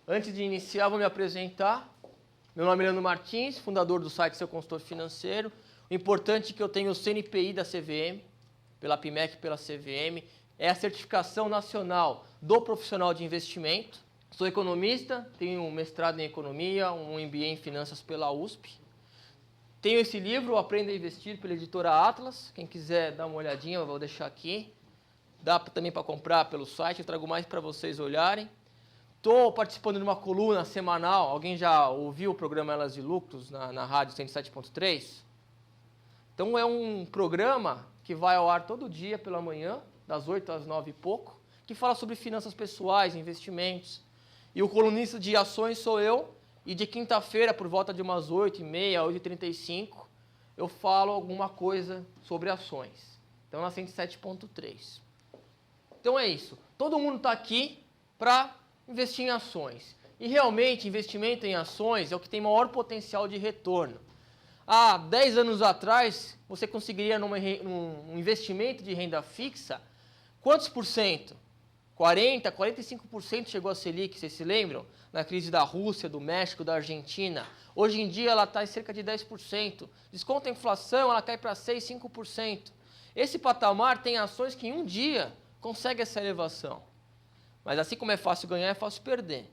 Antes de iniciar, vou me apresentar. Meu nome é Leandro Martins, fundador do site Seu Consultor Financeiro. O importante é que eu tenho o CNPI da CVM, pela PMEC e pela CVM. É a certificação nacional do profissional de investimento. Sou economista, tenho um mestrado em economia, um MBA em finanças pela USP. Tenho esse livro, Aprenda a Investir, pela editora Atlas. Quem quiser dar uma olhadinha, eu vou deixar aqui. Dá também para comprar pelo site, eu trago mais para vocês olharem. Estou participando de uma coluna semanal. Alguém já ouviu o programa Elas e Lucros na rádio 107.3? Então é um programa que vai ao ar todo dia pela manhã, das 8 às 9 e pouco, que fala sobre finanças pessoais, investimentos. E o colunista de ações sou eu, e de quinta-feira, por volta de umas 8h30, 8h35, eu falo alguma coisa sobre ações. Então na 107.3. Então é isso. Todo mundo está aqui para investir em ações. E realmente, investimento em ações é o que tem maior potencial de retorno. Há 10 anos atrás, você conseguiria num investimento de renda fixa, quantos por cento? 40%, 45% chegou a Selic, vocês se lembram? Na crise da Rússia, do México, da Argentina. Hoje em dia ela está em cerca de 10%. Desconta a inflação, ela cai para 6%, 5%. Esse patamar tem ações que em um dia consegue essa elevação. Mas assim como é fácil ganhar, é fácil perder.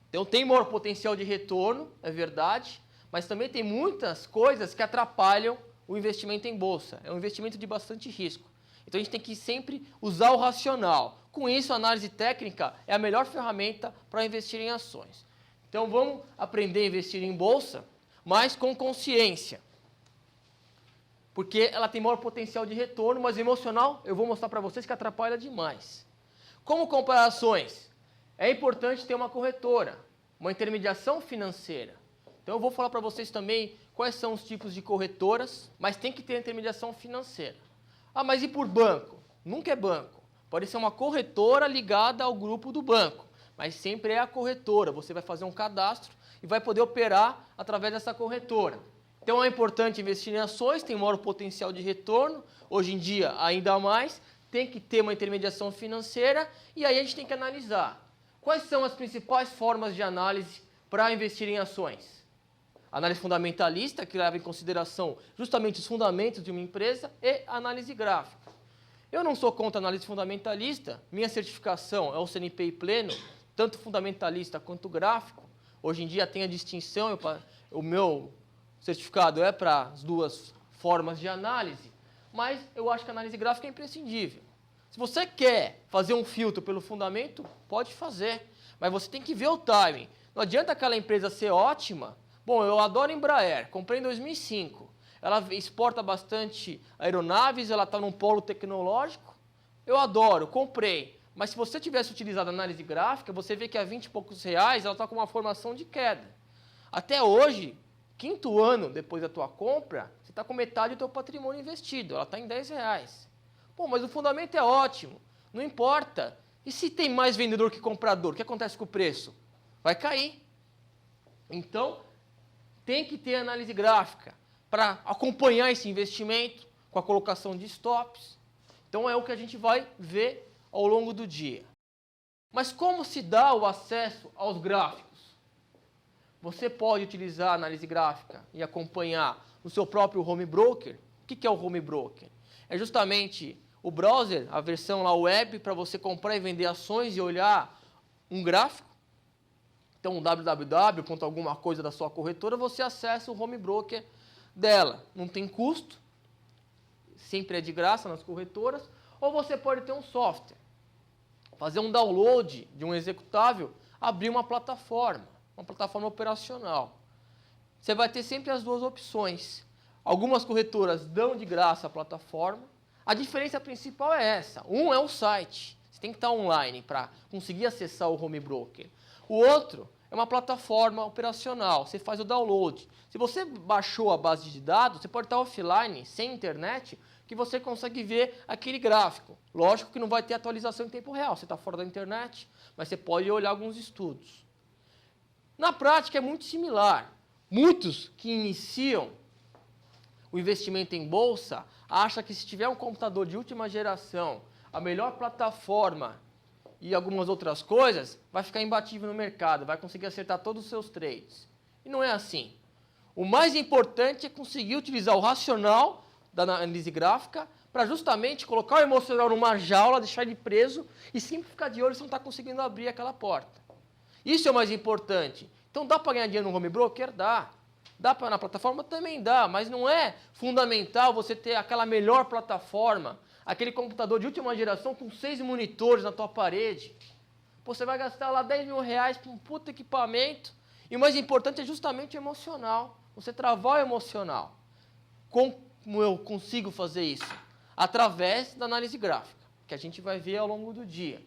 Então tem maior potencial de retorno, é verdade, mas também tem muitas coisas que atrapalham o investimento em bolsa. É um investimento de bastante risco. Então a gente tem que sempre usar o racional. Com isso, a análise técnica é a melhor ferramenta para investir em ações. Então vamos aprender a investir em bolsa, mas com consciência. Porque ela tem maior potencial de retorno, mas emocional eu vou mostrar para vocês que atrapalha demais. Como comprar ações? É importante ter uma corretora, uma intermediação financeira. Então eu vou falar para vocês também quais são os tipos de corretoras, mas tem que ter intermediação financeira. Ah, mas e por banco? Nunca é banco. Pode ser uma corretora ligada ao grupo do banco, mas sempre é a corretora. Você vai fazer um cadastro e vai poder operar através dessa corretora. Então é importante investir em ações, tem maior potencial de retorno, hoje em dia ainda mais, tem que ter uma intermediação financeira e aí a gente tem que analisar quais são as principais formas de análise para investir em ações. Análise fundamentalista, que leva em consideração justamente os fundamentos de uma empresa, e análise gráfica. Eu não sou contra a análise fundamentalista, minha certificação é o CNPI pleno, tanto fundamentalista quanto gráfico. Hoje em dia tem a distinção, o meu certificado é para as duas formas de análise, mas eu acho que a análise gráfica é imprescindível. Se você quer fazer um filtro pelo fundamento, pode fazer, mas você tem que ver o timing. Não adianta aquela empresa ser ótima. Bom, eu adoro Embraer, comprei em 2005. Ela exporta bastante aeronaves, ela está num polo tecnológico. Eu adoro, comprei. Mas se você tivesse utilizado a análise gráfica, você vê que a 20 e poucos reais ela está com uma formação de queda. Até hoje, quinto ano depois da tua compra, você está com metade do teu patrimônio investido, ela está em 10 reais. Pô, mas o fundamento é ótimo, não importa. E se tem mais vendedor que comprador, o que acontece com o preço? Vai cair. Então, tem que ter análise gráfica para acompanhar esse investimento com a colocação de stops. Então, é o que a gente vai ver ao longo do dia. Mas como se dá o acesso aos gráficos? Você pode utilizar a análise gráfica e acompanhar no seu próprio home broker. O que é o home broker? É justamente o browser, a versão lá web, para você comprar e vender ações e olhar um gráfico. Então, www. alguma coisa da sua corretora, você acessa o home broker dela. Não tem custo, sempre é de graça nas corretoras, ou você pode ter um software, fazer um download de um executável, abrir uma plataforma operacional. Você vai ter sempre as duas opções. Algumas corretoras dão de graça a plataforma. A diferença principal é essa. Um é o site. Você tem que estar online para conseguir acessar o home broker. O outro é uma plataforma operacional. Você faz o download. Se você baixou a base de dados, você pode estar offline, sem internet, que você consegue ver aquele gráfico. Lógico que não vai ter atualização em tempo real. Você está fora da internet, mas você pode olhar alguns estudos. Na prática é muito similar. Muitos que iniciam o investimento em bolsa acham que se tiver um computador de última geração, a melhor plataforma e algumas outras coisas, vai ficar imbatível no mercado, vai conseguir acertar todos os seus trades. E não é assim. O mais importante é conseguir utilizar o racional da análise gráfica para justamente colocar o emocional numa jaula, deixar ele preso e sempre ficar de olho se não está conseguindo abrir aquela porta. Isso é o mais importante. Então dá para ganhar dinheiro no home broker? Dá. Dá para na plataforma? Também dá, mas não é fundamental você ter aquela melhor plataforma, aquele computador de última geração com 6 monitores na tua parede. Pô, você vai gastar lá 10 mil reais para um puto equipamento e o mais importante é justamente o emocional. Você travar o emocional. Como eu consigo fazer isso? Através da análise gráfica, que a gente vai ver ao longo do dia.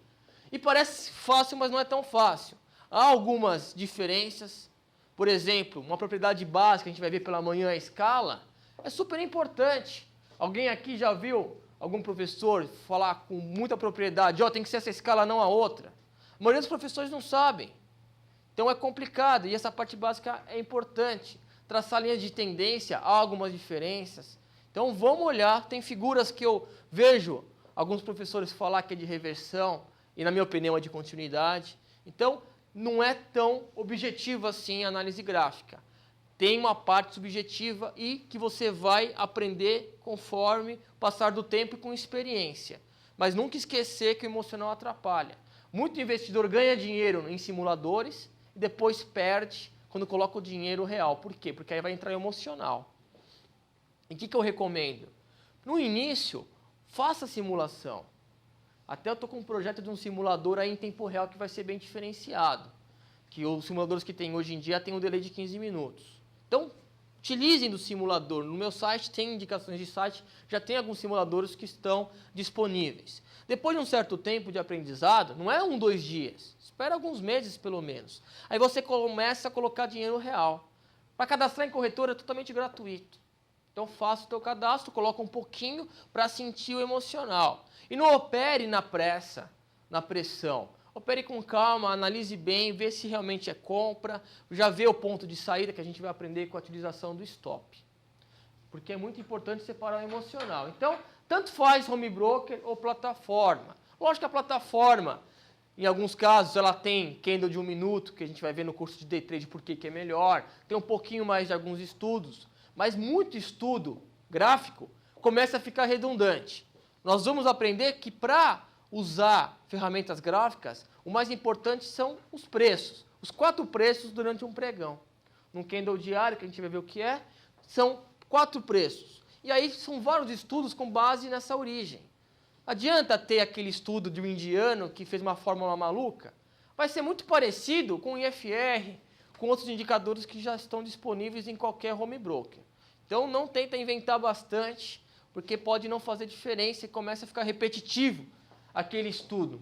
E parece fácil, mas não é tão fácil. Há algumas diferenças. Por exemplo, uma propriedade básica, a gente vai ver pela manhã a escala, é super importante. Alguém aqui já viu algum professor falar com muita propriedade, tem que ser essa escala, não a outra? A maioria dos professores não sabem. Então é complicado, e essa parte básica é importante. Traçar linhas de tendência, há algumas diferenças. Então vamos olhar, tem figuras que eu vejo alguns professores falar que é de reversão, e na minha opinião é de continuidade. Então, não é tão objetivo assim a análise gráfica. Tem uma parte subjetiva e que você vai aprender conforme o passar do tempo e com experiência. Mas nunca esquecer que o emocional atrapalha. Muito investidor ganha dinheiro em simuladores e depois perde quando coloca o dinheiro real. Por quê? Porque aí vai entrar emocional. E o que eu recomendo? No início, faça simulação. Até eu estou com um projeto de um simulador aí em tempo real que vai ser bem diferenciado. Que os simuladores que tem hoje em dia tem um delay de 15 minutos. Então, utilizem do simulador. No meu site tem indicações de site, já tem alguns simuladores que estão disponíveis. Depois de um certo tempo de aprendizado, não é 1, 2 dias, espera alguns meses pelo menos. Aí você começa a colocar dinheiro real. Para cadastrar em corretora é totalmente gratuito. Então faça o teu cadastro, coloca um pouquinho para sentir o emocional. E não opere na pressa, na pressão. Opere com calma, analise bem, vê se realmente é compra, já vê o ponto de saída que a gente vai aprender com a utilização do stop. Porque é muito importante separar o emocional. Então, tanto faz home broker ou plataforma. Lógico que a plataforma, em alguns casos, ela tem candle de 1 minuto, que a gente vai ver no curso de Day Trade por que é melhor. Tem um pouquinho mais de alguns estudos, mas muito estudo gráfico começa a ficar redundante. Nós vamos aprender que para usar ferramentas gráficas, o mais importante são os preços. Os 4 preços durante um pregão. Num candle diário, que a gente vai ver o que é, são 4 preços. E aí são vários estudos com base nessa origem. Adianta ter aquele estudo de um indiano que fez uma fórmula maluca? Vai ser muito parecido com o IFR, com outros indicadores que já estão disponíveis em qualquer home broker. Então não tenta inventar bastante, porque pode não fazer diferença e começa a ficar repetitivo aquele estudo.